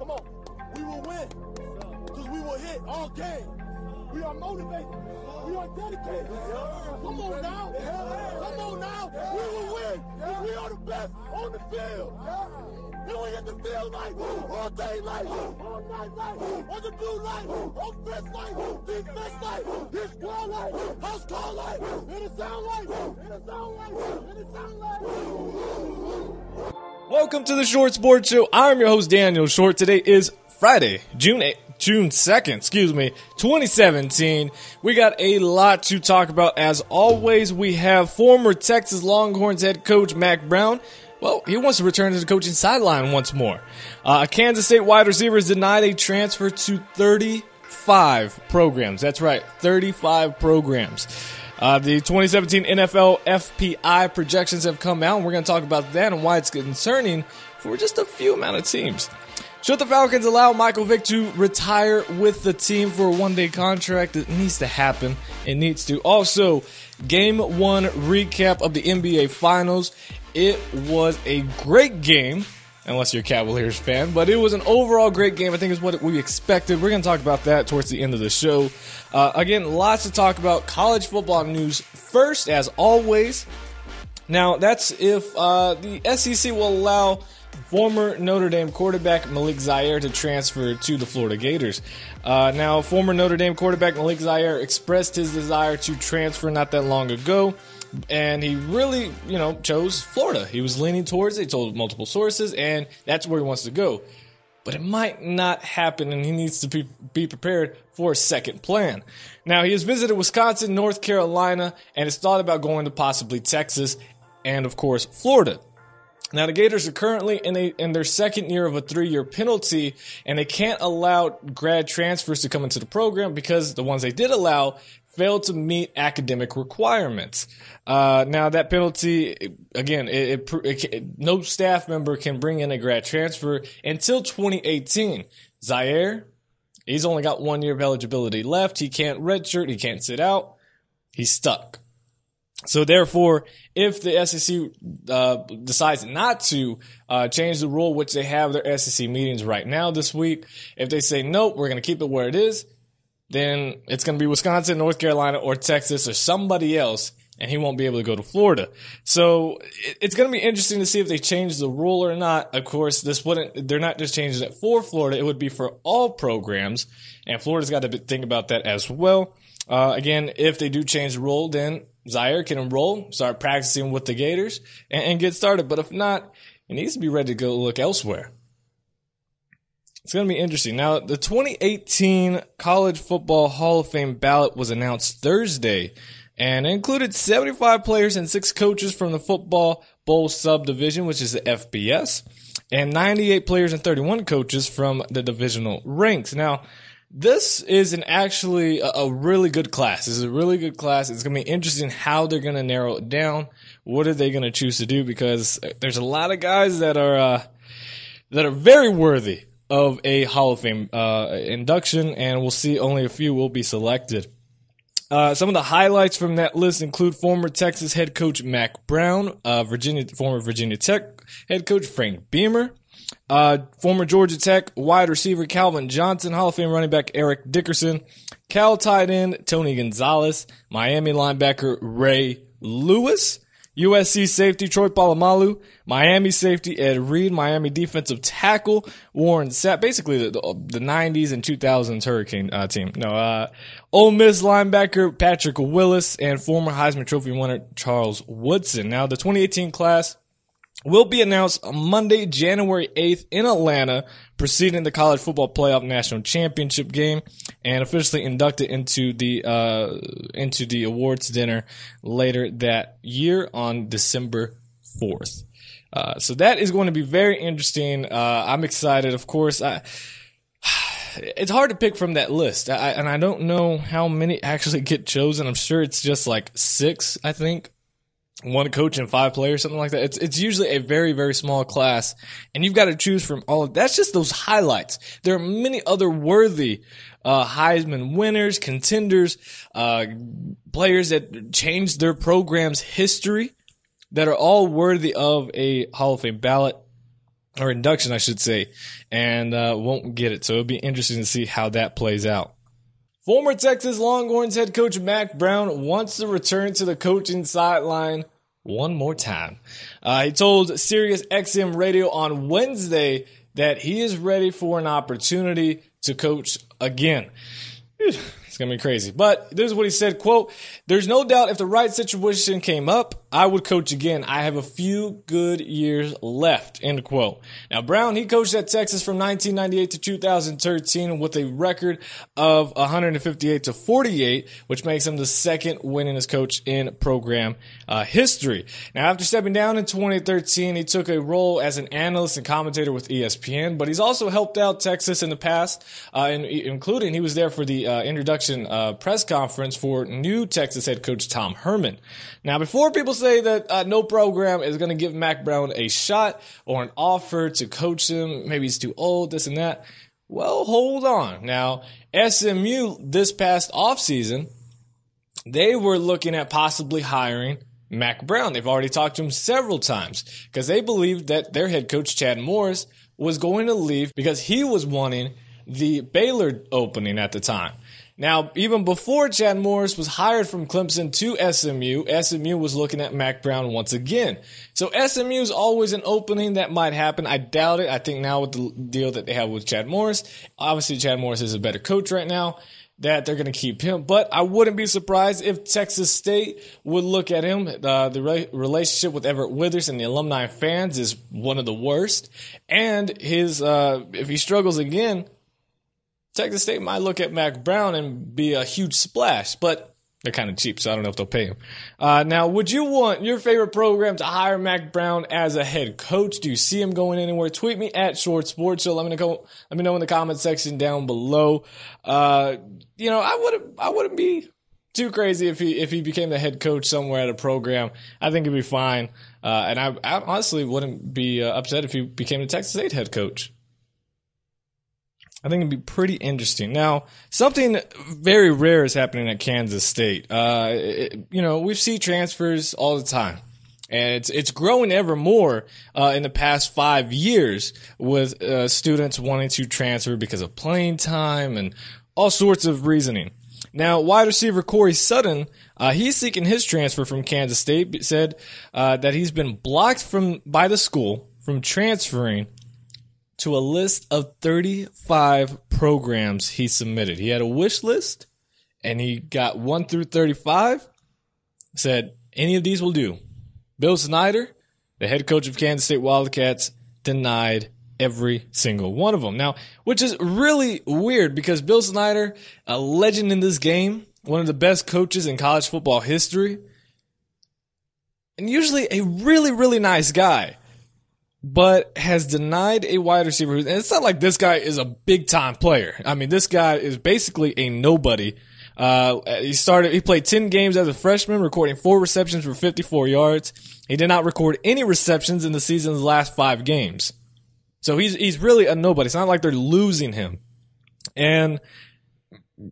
Come on. We will win. Because we will hit all game. We are motivated. We are dedicated. Come on now. Come on now. We will win. Because we are the best on the field. Then we hit the field like, all day like, all night like, on the blue light, offense like, defense like, his squad like, house call like, and it sound like, and it sound like, and it sound like. Welcome to the Short Sports Show. I'm your host, Daniel Short. Today is Friday, June 2nd, 2017. We got a lot to talk about. As always, we have former Texas Longhorns head coach Mack Brown. Well, he wants to return to the coaching sideline once more. A Kansas State wide receiver is denied a transfer to 35 programs. That's right, 35 programs. The 2017 NFL FPI projections have come out, and we're going to talk about that and why it's concerning for just a few amount of teams. Should the Falcons allow Michael Vick to retire with the team for a one-day contract? It needs to happen. It needs to. Also, Game 1 recap of the NBA Finals. It was a great game, unless you're a Cavaliers fan, but it was an overall great game. I think it's what we expected. We're going to talk about that towards the end of the show. Again, lots to talk about. College football news first, as always. Now, that's if the SEC will allow former Notre Dame quarterback Malik Zaire to transfer to the Florida Gators. Now, former Notre Dame quarterback Malik Zaire expressed his desire to transfer not that long ago, and he really, chose Florida. He was leaning towards it. He told multiple sources, and that's where he wants to go. But it might not happen, and he needs to be prepared for a second plan. Now, he has visited Wisconsin, North Carolina, and has thought about going to possibly Texas and, of course, Florida. Now, the Gators are currently in their second year of a 3-year penalty, and they can't allow grad transfers to come into the program because the ones they did allow failed to meet academic requirements. Now, that penalty, again, no staff member can bring in a grad transfer until 2018. Zaire, he's only got 1 year of eligibility left. He can't redshirt. He can't sit out. He's stuck. So therefore, if the SEC decides not to change the rule, which they have their SEC meetings right now this week, if they say, nope, we're going to keep it where it is, then it's going to be Wisconsin, North Carolina, or Texas, or somebody else, and he won't be able to go to Florida. So it's going to be interesting to see if they change the rule or not. Of course, they're not just changing it for Florida. It would be for all programs, and Florida's got to think about that as well. Again, if they do change the rule, then Zaire can enroll, start practicing with the Gators, and get started. But if not, he needs to be ready to go look elsewhere. It's going to be interesting. Now, the 2018 College Football Hall of Fame ballot was announced Thursday, and it included 75 players and 6 coaches from the Football Bowl subdivision, which is the FBS, and 98 players and 31 coaches from the divisional ranks. Now, this is actually a really good class. This is a really good class. It's going to be interesting how they're going to narrow it down. What are they going to choose to do? Because there's a lot of guys that are very worthy of a Hall of Fame induction, and we'll see only a few will be selected. Some of the highlights from that list include former Texas head coach Mack Brown, former Virginia Tech head coach Frank Beamer, former Georgia Tech wide receiver Calvin Johnson, Hall of Fame running back Eric Dickerson, Cal tight end Tony Gonzalez, Miami linebacker Ray Lewis, USC safety Troy Polamalu, Miami safety Ed Reed, Miami defensive tackle Warren Sapp, basically the 90s and 2000s Hurricane team. Ole Miss linebacker Patrick Willis, and former Heisman Trophy winner Charles Woodson. Now, the 2018 class will be announced on Monday, January 8th in Atlanta, preceding the College Football Playoff National Championship game, and officially inducted into the awards dinner later that year on December 4th. So that is going to be very interesting. I'm excited. Of course, it's hard to pick from that list, and I don't know how many actually get chosen. I'm sure it's just like 6, I think. 1 coach and 5 players, something like that. It's usually a very, very small class, and you've got to choose from all of that's just those highlights. There are many other worthy Heisman winners, contenders, players that changed their program's history that are all worthy of a Hall of Fame ballot. or induction, I should say, and won't get it. So it'll be interesting to see how that plays out. Former Texas Longhorns head coach Mack Brown wants to return to the coaching sideline one more time. He told Sirius XM Radio on Wednesday that he is ready for an opportunity to coach again. It's going to be crazy. But this is what he said, quote, "There's no doubt if the right situation came up, I would coach again. I have a few good years left," end quote. Now, Brown, he coached at Texas from 1998 to 2013 with a record of 158-48, which makes him the second winningest coach in program history. Now, after stepping down in 2013, he took a role as an analyst and commentator with ESPN, but he's also helped out Texas in the past, including he was there for the introduction press conference for new Texas head coach Tom Herman. Now, before people say that no program is going to give Mack Brown a shot or an offer to coach him, maybe he's too old, this and that, well, hold on. Now, SMU this past offseason, they were looking at possibly hiring Mack Brown. They've already talked to him several times because they believed that their head coach, Chad Morris, was going to leave because he was wanting the Baylor opening at the time. Now, even before Chad Morris was hired from Clemson to SMU was looking at Mack Brown once again. So SMU is always an opening that might happen. I doubt it. I think now with the deal that they have with Chad Morris, obviously Chad Morris is a better coach right now, that they're going to keep him. But I wouldn't be surprised if Texas State would look at him. The relationship with Everett Withers and the alumni fans is one of the worst. And his if he struggles again, Texas State might look at Mack Brown and be a huge splash, but they're kind of cheap, so I don't know if they'll pay him. Now, would you want your favorite program to hire Mack Brown as a head coach? Do you see him going anywhere? Tweet me at Short Sports Show. Let me know in the comment section down below. I wouldn't be too crazy if he became the head coach somewhere at a program. I think it'd be fine. And I honestly wouldn't be upset if he became the Texas State head coach. I think it'd be pretty interesting. Now, something very rare is happening at Kansas State. We see transfers all the time, and it's growing ever more in the past 5 years with students wanting to transfer because of playing time and all sorts of reasoning. Now, wide receiver Corey Sutton, he's seeking his transfer from Kansas State, said that he's been blocked by the school from transferring to a list of 35 programs he submitted. He had a wish list, and he got 1 through 35, said any of these will do. Bill Snyder, the head coach of Kansas State Wildcats, denied every single one of them. Now, which is really weird because Bill Snyder, a legend in this game, one of the best coaches in college football history, and usually a really, really nice guy, but has denied a wide receiver. And it's not like this guy is a big-time player. I mean, this guy is basically a nobody. He played 10 games as a freshman, recording 4 receptions for 54 yards. He did not record any receptions in the season's last 5 games. So he's really a nobody. It's not like they're losing him. And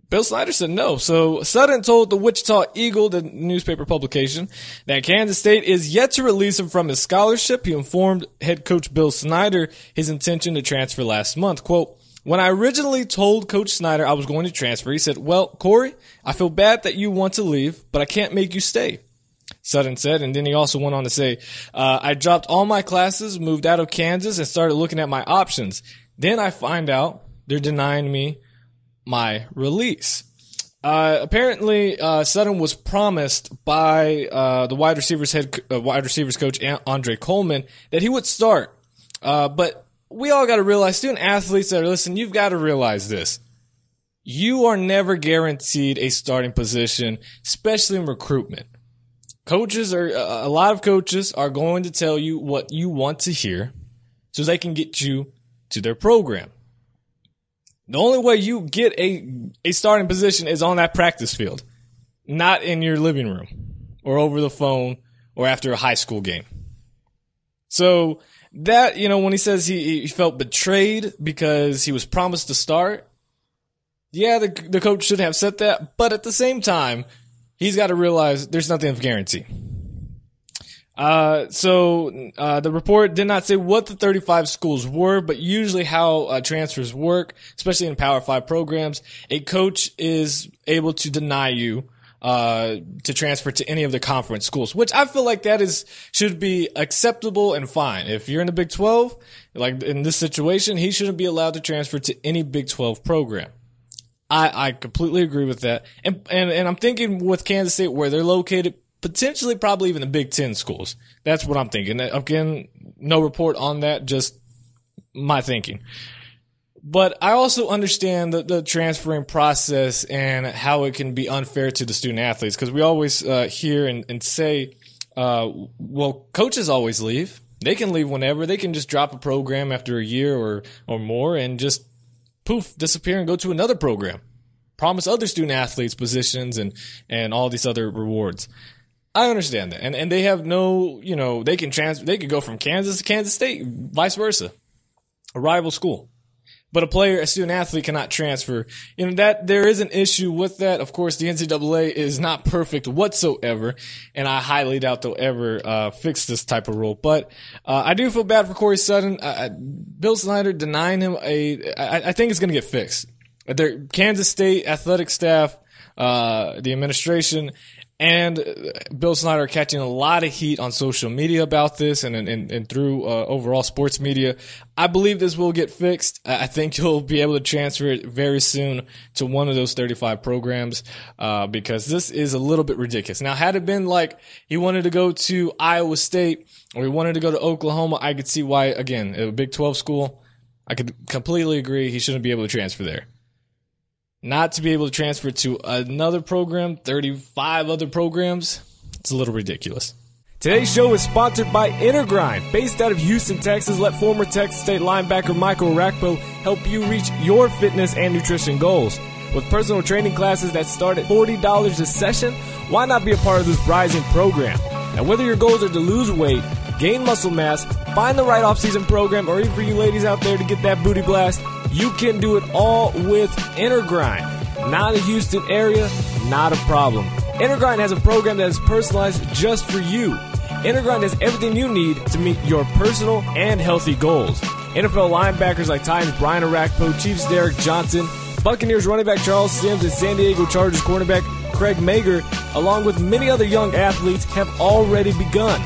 Bill Snyder said no. So Sutton told the Wichita Eagle, the newspaper publication, that Kansas State is yet to release him from his scholarship. He informed head coach Bill Snyder his intention to transfer last month. Quote, "When I originally told Coach Snyder I was going to transfer, he said, 'Well, Corey, I feel bad that you want to leave, but I can't make you stay,' Sutton said. And then he also went on to say, I dropped all my classes, moved out of Kansas, and started looking at my options. Then I find out they're denying me my release." Apparently, Sutton was promised by the wide receivers coach Andre Coleman that he would start. But we all got to realize, student athletes that are listening, you've got to realize this: you are never guaranteed a starting position, especially in recruitment. A lot of coaches are going to tell you what you want to hear so they can get you to their program. The only way you get a starting position is on that practice field, not in your living room or over the phone or after a high school game. So that, when he says he felt betrayed because he was promised to start, yeah, the coach should have said that. But at the same time, he's got to realize there's nothing of guarantee. The report did not say what the 35 schools were, but usually how transfers work, especially in Power 5 programs, a coach is able to deny you to transfer to any of the conference schools, which I feel like should be acceptable and fine. If you're in the Big 12, like in this situation, he shouldn't be allowed to transfer to any Big 12 program. I completely agree with that. And I'm thinking with Kansas State where they're located, potentially probably even the Big 10 schools. That's what I'm thinking. Again, no report on that, just my thinking. But I also understand the transferring process and how it can be unfair to the student athletes, because we always hear and say, well, coaches always leave. They can leave whenever. They can just drop a program after a year or more and just poof, disappear and go to another program. Promise other student athletes positions and all these other rewards. I understand that. And they have no, they could go from Kansas to Kansas State, vice versa. A rival school. But a student athlete cannot transfer. That there is an issue with that. Of course, the NCAA is not perfect whatsoever, and I highly doubt they'll ever fix this type of rule. But I do feel bad for Corey Sutton. Bill Snyder denying him I think it's going to get fixed. Their Kansas State athletic staff, the administration, and Bill Snyder are catching a lot of heat on social media about this and through overall sports media. I believe this will get fixed. I think you'll be able to transfer it very soon to one of those 35 programs because this is a little bit ridiculous. Now, had it been like he wanted to go to Iowa State or he wanted to go to Oklahoma, I could see why, again, a Big 12 school, I could completely agree he shouldn't be able to transfer there. Not to be able to transfer to another program, 35 other programs, it's a little ridiculous. Today's show is sponsored by InnerGrind. Based out of Houston, Texas, let former Texas State linebacker Michael Rakpo help you reach your fitness and nutrition goals. With personal training classes that start at $40 a session, why not be a part of this rising program? And whether your goals are to lose weight, gain muscle mass, find the right off-season program, or even for you ladies out there to get that booty blast, you can do it all with InnerGrind. Not a Houston area, not a problem. InnerGrind has a program that is personalized just for you. InnerGrind has everything you need to meet your personal and healthy goals. NFL linebackers like Titans Brian Orakpo, Chiefs Derek Johnson, Buccaneers running back Charles Sims, and San Diego Chargers cornerback Craig Mager, along with many other young athletes, have already begun.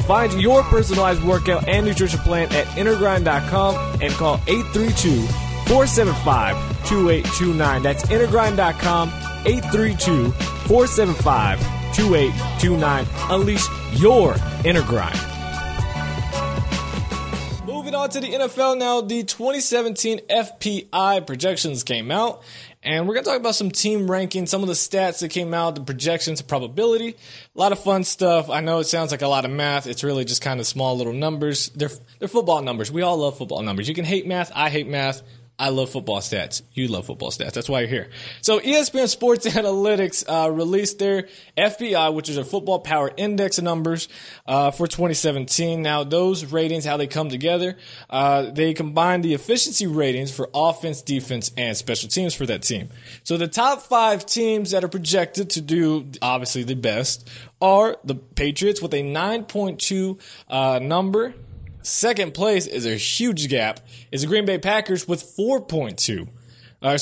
Find your personalized workout and nutrition plan at InnerGrind.com and call 832-475-2829. That's InnerGrind.com, 832-475-2829. Unleash your inner grind. Moving on to the NFL now, the 2017 FPI projections came out, and we're going to talk about some team rankings, some of the stats that came out, the projections, the probability, a lot of fun stuff. I know it sounds like a lot of math. It's really just kind of small little numbers. They're football numbers. We all love football numbers. You can hate math. I hate math. I love football stats. You love football stats. That's why you're here. So ESPN Sports Analytics released their FPI, which is their Football Power Index numbers for 2017. Now, those ratings, how they come together, they combine the efficiency ratings for offense, defense, and special teams for that team. So the top 5 teams that are projected to do, obviously, the best are the Patriots with a 9.2 number. Second place is a huge gap. Is the Green Bay Packers with 4.8. Then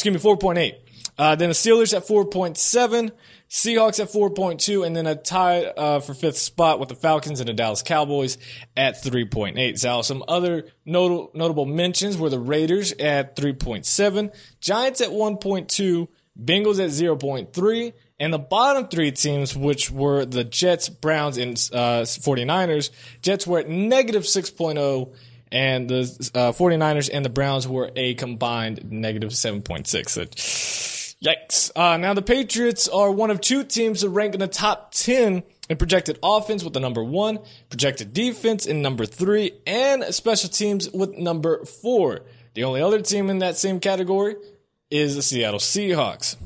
the Steelers at 4.7, Seahawks at 4.2, and then a tie for 5th spot with the Falcons and the Dallas Cowboys at 3.8. So some other notable mentions were the Raiders at 3.7, Giants at 1.2, Bengals at 0.3, and the bottom 3 teams, which were the Jets, Browns, and 49ers, Jets were at negative 6.0, and the 49ers and the Browns were a combined negative 7.6. Yikes. Now the Patriots are one of 2 teams to rank in the top 10 in projected offense with the number 1, projected defense in number 3, and special teams with number 4. The only other team in that same category is the Seattle Seahawks.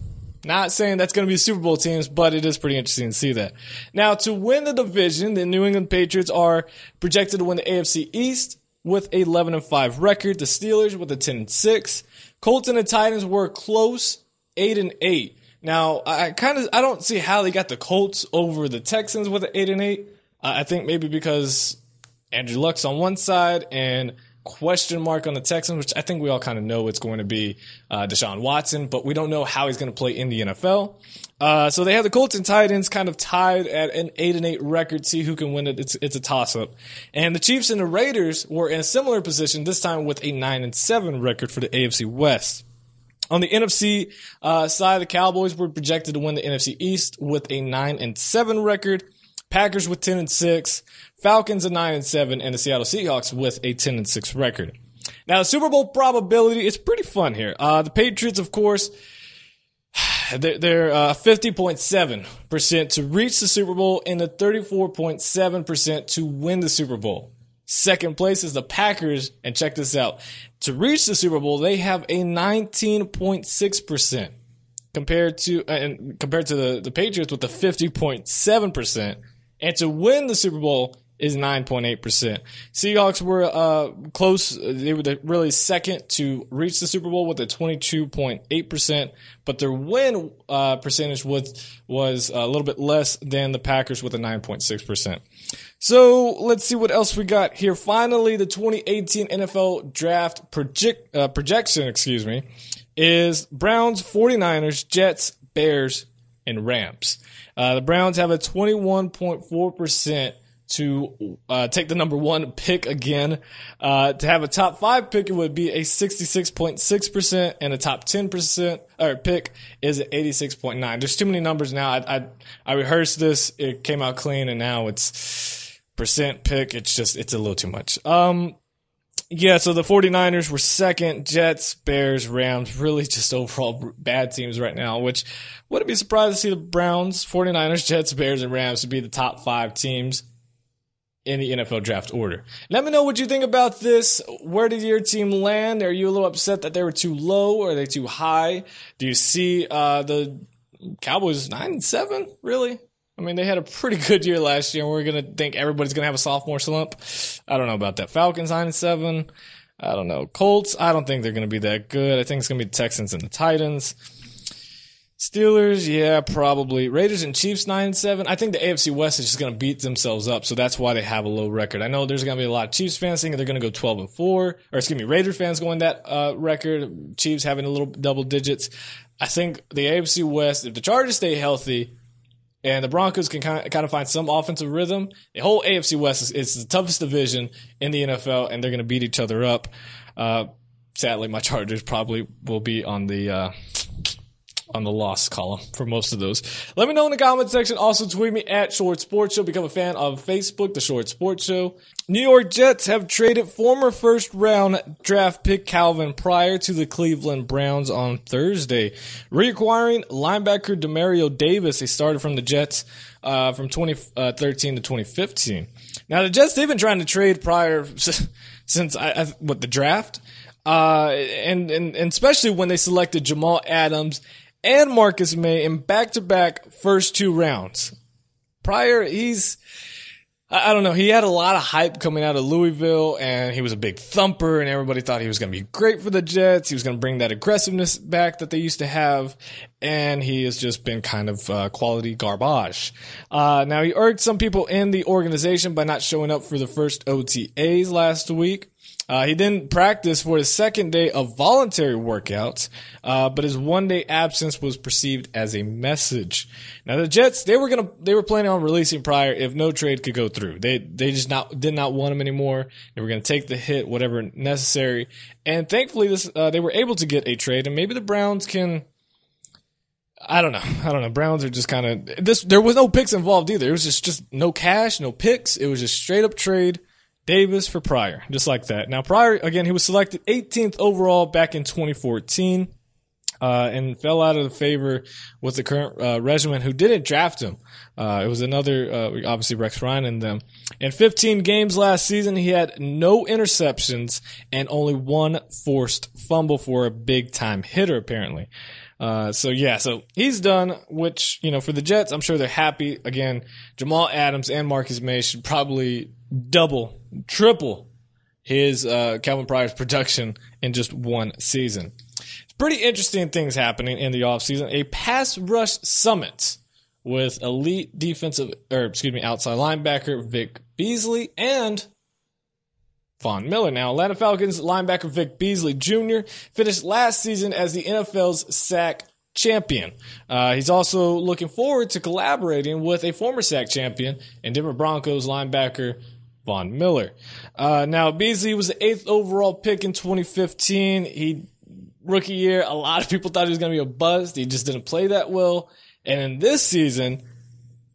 Not saying that's going to be Super Bowl teams, but it is pretty interesting to see that. Now, to win the division, the New England Patriots are projected to win the AFC East with a 11-5 record. The Steelers with a 10-6. Colts and the Titans were close, 8-8. Now, I don't see how they got the Colts over the Texans with an 8-8, I think maybe because Andrew Luck's on one side and question mark on the Texans, which I think we all kind of know it's going to be Deshaun Watson, but we don't know how he's going to play in the NFL. So they have the Colts and Titans kind of tied at an 8-8 record. See who can win it. It's a toss-up. And the Chiefs and the Raiders were in a similar position, this time with a 9-7 record for the AFC West. On the NFC side, the Cowboys were projected to win the NFC East with a 9-7 record. Packers with 10-6. Falcons a 9-7, and the Seattle Seahawks with a 10-6 record. Now, the Super Bowl probability is pretty fun here. The Patriots, of course, they're 50.7% to reach the Super Bowl and the 34.7% to win the Super Bowl. Second place is the Packers, and check this out. To reach the Super Bowl, they have a 19.6% compared to the Patriots with the 50.7%, and to win the Super Bowl is 9.8%. Seahawks were close. They were really second to reach the Super Bowl with a 22.8%, but their win percentage was a little bit less than the Packers with a 9.6%. So let's see what else we got here. Finally, the 2018 NFL Draft projection, is Browns, 49ers, Jets, Bears, and Rams. The Browns have a 21.4% to take the number one pick again. To have a top 5 pick, it would be a 66.6%, and a top 10% pick is at 86.9%. There's too many numbers now. I rehearsed this. It came out clean, and now it's percent pick. It's a little too much. Yeah, so the 49ers were second, Jets, Bears, Rams, really just overall bad teams right now, which wouldn't be surprised to see the Browns, 49ers, Jets, Bears, and Rams to be the top 5 teams in the NFL draft order. Let me know what you think about this. Where did your team land? Are you a little upset that they were too low, or are they too high? Do you see the Cowboys 9-7? Really? I mean, they had a pretty good year last year, and we're going to think everybody's going to have a sophomore slump. I don't know about that. Falcons 9-7. I don't know. Colts, I don't think they're going to be that good. I think it's going to be the Texans and the Titans. Steelers, yeah, probably. Raiders and Chiefs 9-7. I think the AFC West is just going to beat themselves up, so that's why they have a low record. I know there's going to be a lot of Chiefs fans thinking they're going to go 12-4, Raiders fans going that record. Chiefs having a little double digits. I think the AFC West, if the Chargers stay healthy, and the Broncos can kind of find some offensive rhythm, the whole AFC West is the toughest division in the NFL, and they're going to beat each other up. Sadly, my Chargers probably will be on the loss column for most of those. Let me know in the comment section. Also, tweet me at Short Sports Show. Become a fan of Facebook, The Short Sports Show. New York Jets have traded former first-round draft pick Calvin Pryor to the Cleveland Browns on Thursday, reacquiring linebacker Demario Davis. He started from the Jets from 2013 to 2015. Now, the Jets, they've been trying to trade Pryor since the draft, and especially when they selected Jamal Adams and Marcus May in back-to-back first 2 rounds. Pryor, I don't know, he had a lot of hype coming out of Louisville, and he was a big thumper, and everybody thought he was going to be great for the Jets. He was going to bring that aggressiveness back that they used to have, and he has just been kind of quality garbage. Now, he irked some people in the organization by not showing up for the first OTAs last week. He didn't practice for his second day of voluntary workouts, but his one-day absence was perceived as a message. Now the Jets, they were planning on releasing Pryor if no trade could go through. They just did not want him anymore. They were going to take the hit, whatever necessary, and thankfully they were able to get a trade. And maybe the Browns can. I don't know. Browns are just kind of this. There was no picks involved either. It was just no cash, no picks. It was just straight up trade. Davis for Pryor, just like that. Now, Pryor, again, he was selected 18th overall back in 2014 and fell out of the favor with the current regimen who didn't draft him. It was another, obviously, Rex Ryan and them. In 15 games last season, he had no interceptions and only 1 forced fumble for a big-time hitter, apparently. So he's done, which, for the Jets, I'm sure they're happy. Again, Jamal Adams and Marcus May should probably triple his Calvin Pryor's production in just 1 season. It's pretty interesting things happening in the offseason. A pass rush summit with elite outside linebacker Vic Beasley and Von Miller. Now, Atlanta Falcons linebacker Vic Beasley Jr. finished last season as the NFL's sack champion. He's also looking forward to collaborating with a former sack champion and Denver Broncos linebacker Von Miller. Now, Beasley was the 8th overall pick in 2015. Rookie year, a lot of people thought he was going to be a bust. He just didn't play that well. And in this season,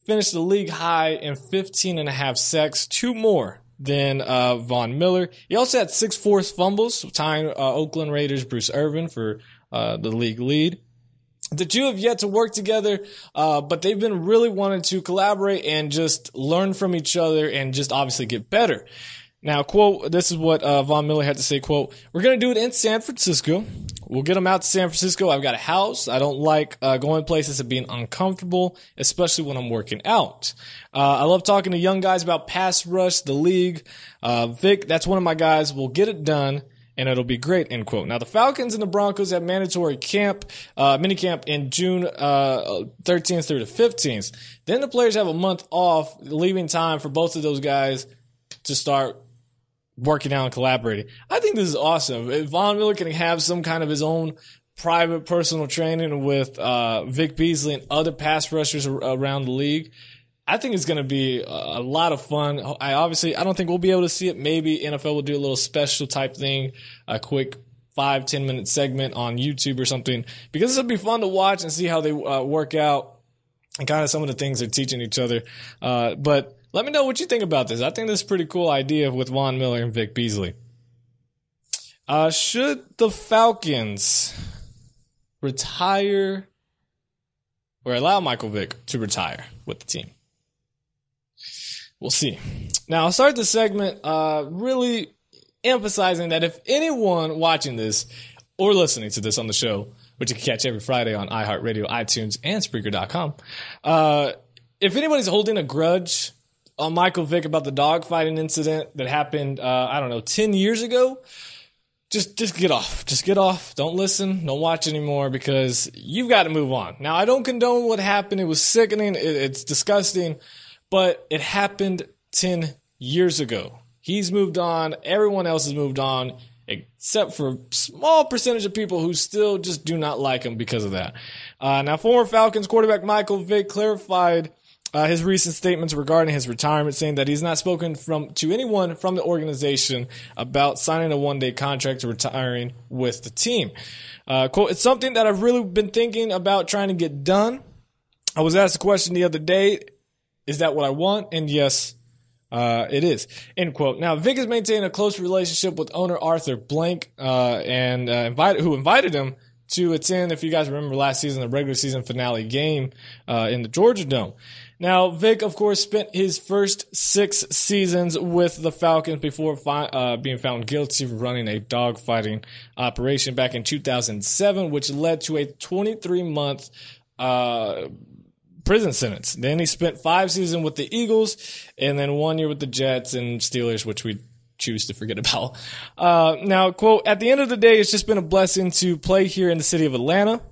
finished the league high in 15 and a half sacks, 2 more than Von Miller. He also had 6 forced fumbles, tying Oakland Raiders' Bruce Irvin for the league lead. The two have yet to work together, but they've been really wanting to collaborate and just learn from each other and just obviously get better. Now, quote, this is what Von Miller had to say, quote, "We're going to do it in San Francisco. We'll get them out to San Francisco. I've got a house. I don't like going places and being uncomfortable, especially when I'm working out. I love talking to young guys about pass rush, the league. Vic, that's one of my guys. We'll get it done, and it'll be great," end quote. Now, the Falcons and the Broncos have mandatory mini camp in June 13th through the 15th. Then the players have a month off, leaving time for both of those guys to start working out and collaborating. I think this is awesome. If Von Miller can have some kind of his own private personal training with Vic Beasley and other pass rushers around the league, I think it's going to be a lot of fun. I don't think we'll be able to see it. Maybe NFL will do a little special type thing, a quick 5-10 minute segment on YouTube or something, because this will be fun to watch and see how they work out and kind of some of the things they're teaching each other. But let me know what you think about this. I think this is a pretty cool idea with Von Miller and Vic Beasley. Should the Falcons retire or allow Michael Vick to retire with the team? We'll see. Now, I'll start the segment really emphasizing that if anyone watching this or listening to this on the show, which you can catch every Friday on iHeartRadio, iTunes, and Spreaker.com, if anybody's holding a grudge on Michael Vick about the dogfighting incident that happened, 10 years ago, just get off. Just get off. Don't listen. Don't watch anymore, because you've got to move on. Now, I don't condone what happened. It was sickening. It's disgusting, but it happened 10 years ago. He's moved on. Everyone else has moved on, except for a small percentage of people who still just do not like him because of that. Now, former Falcons quarterback Michael Vick clarified his recent statements regarding his retirement, saying that he's not spoken to anyone from the organization about signing a one-day contract or retiring with the team. Quote, "It's something that I've really been thinking about trying to get done. I was asked a question the other day, is that what I want? And yes, it is," end quote. Now, Vick has maintained a close relationship with owner Arthur Blank, who invited him to attend, if you guys remember last season, the regular season finale game in the Georgia Dome. Now, Vick, of course, spent his first 6 seasons with the Falcons before being found guilty of running a dogfighting operation back in 2007, which led to a 23-month prison sentence. Then he spent 5 seasons with the Eagles and then 1 year with the Jets and Steelers, which we choose to forget about. Now, quote, "At the end of the day, it's just been a blessing to play here in the city of Atlanta.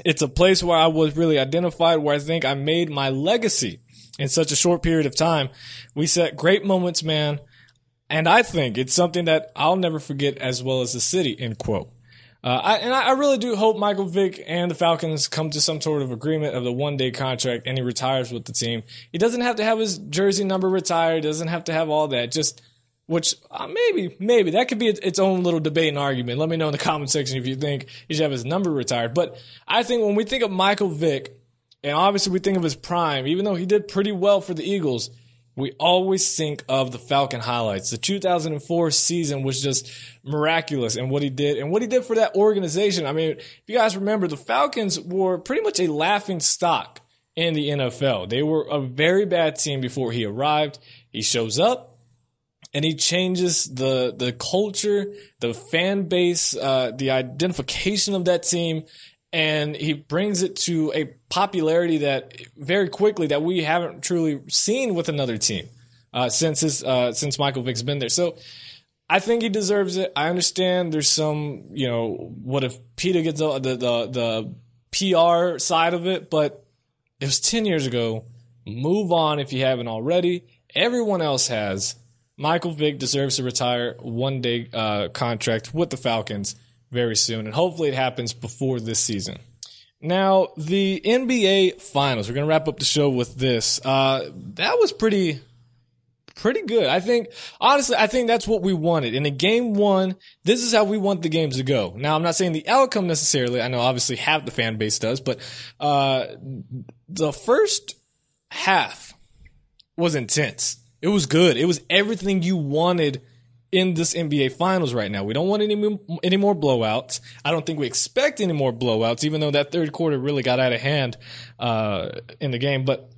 It's a place where I was really identified, where I think I made my legacy in such a short period of time. We set great moments, man, and I think it's something that I'll never forget, as well as the city," end quote. I really do hope Michael Vick and the Falcons come to some sort of agreement of the one-day contract and he retires with the team. He doesn't have to have his jersey number retired, doesn't have to have all that, which maybe that could be its own little debate and argument. Let me know in the comment section if you think he should have his number retired. But I think when we think of Michael Vick, and obviously we think of his prime, even though he did pretty well for the Eagles, we always think of the Falcon highlights. The 2004 season was just miraculous in what he did and what he did for that organization. I mean, if you guys remember, the Falcons were pretty much a laughing stock in the NFL. They were a very bad team before he arrived. He shows up and he changes the culture, the fan base, the identification of that team, and he brings it to a popularity that very quickly that we haven't truly seen with another team since Michael Vick's been there. So I think he deserves it. I understand there's some, what if PETA gets the PR side of it, but It was 10 years ago. Move on if you haven't already. Everyone else has. Michael Vick deserves to retire one-day contract with the Falcons very soon, and hopefully it happens before this season. Now, the NBA Finals. We're going to wrap up the show with this. That was pretty good. I think that's what we wanted. In a game one, this is how we want the games to go. Now, I'm not saying the outcome necessarily. I know obviously half the fan base does, but the first half was intense. It was good. It was everything you wanted in this NBA Finals right now. We don't want any more blowouts. I don't think we expect any more blowouts, even though that third quarter really got out of hand in the game. But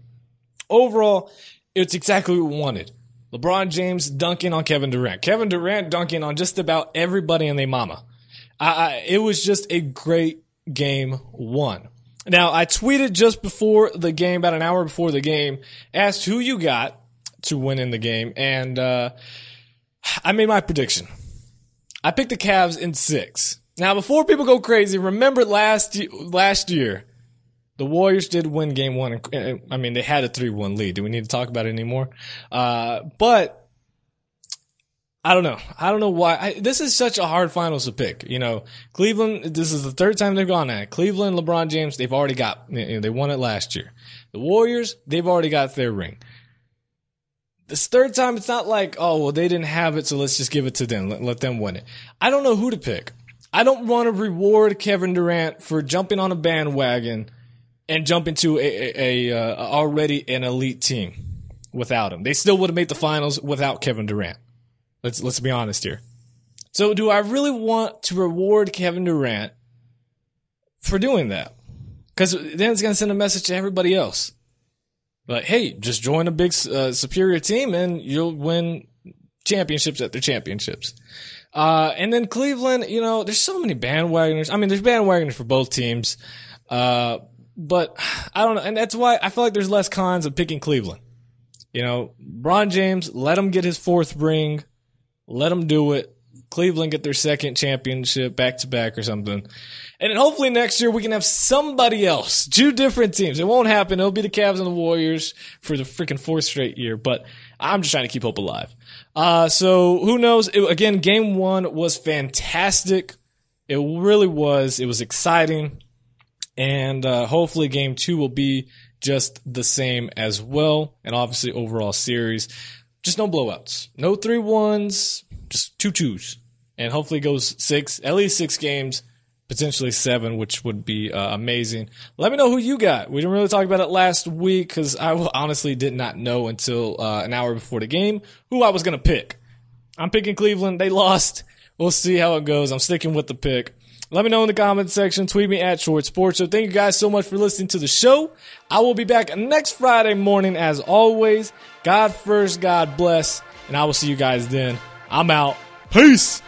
overall, it's exactly what we wanted. LeBron James dunking on Kevin Durant. Kevin Durant dunking on just about everybody and their mama. It was just a great game one. Now, I tweeted just before the game, about an hour before the game, asked who you got to win in the game, and I made my prediction. I picked the Cavs in 6. Now, before people go crazy, remember last year, the Warriors did win game one. I mean, they had a 3-1 lead. Do we need to talk about it anymore? But I don't know. I don't know why. This is such a hard finals to pick. You know, Cleveland, this is the third time they've gone at it. Cleveland, LeBron James, they've already got, they won it last year. The Warriors, they've already got their ring. This third time, it's not like, oh, well, they didn't have it, so let's just give it to them. Let them win it. I don't know who to pick. I don't want to reward Kevin Durant for jumping on a bandwagon and jump into a already an elite team without him. They still would have made the finals without Kevin Durant. Let's be honest here. So do I really want to reward Kevin Durant for doing that? Because then it's going to send a message to everybody else. Like, hey, just join a big superior team and you'll win championships after championships. And then Cleveland, you know, there's so many bandwagoners. I mean, there's bandwagoners for both teams. But I don't know. And that's why I feel like there's less cons of picking Cleveland. You know, LeBron James, let him get his 4th ring. Let him do it. Cleveland get their 2nd championship back-to-back or something. And then hopefully next year we can have somebody else. 2 different teams. It won't happen. It'll be the Cavs and the Warriors for the freaking 4th straight year. But I'm just trying to keep hope alive. So who knows? Again, game one was fantastic. It really was. It was exciting. And hopefully game two will be just the same as well. And obviously overall series, just no blowouts. No 3-1s, just 2-2s. And hopefully it goes at least 6 games, potentially 7, which would be amazing. Let me know who you got. We didn't really talk about it last week because I honestly did not know until an hour before the game who I was going to pick. I'm picking Cleveland. They lost. We'll see how it goes. I'm sticking with the pick. Let me know in the comments section. Tweet me at Short Sports. So thank you guys so much for listening to the show. I will be back next Friday morning as always. God first, God bless, and I will see you guys then. I'm out. Peace.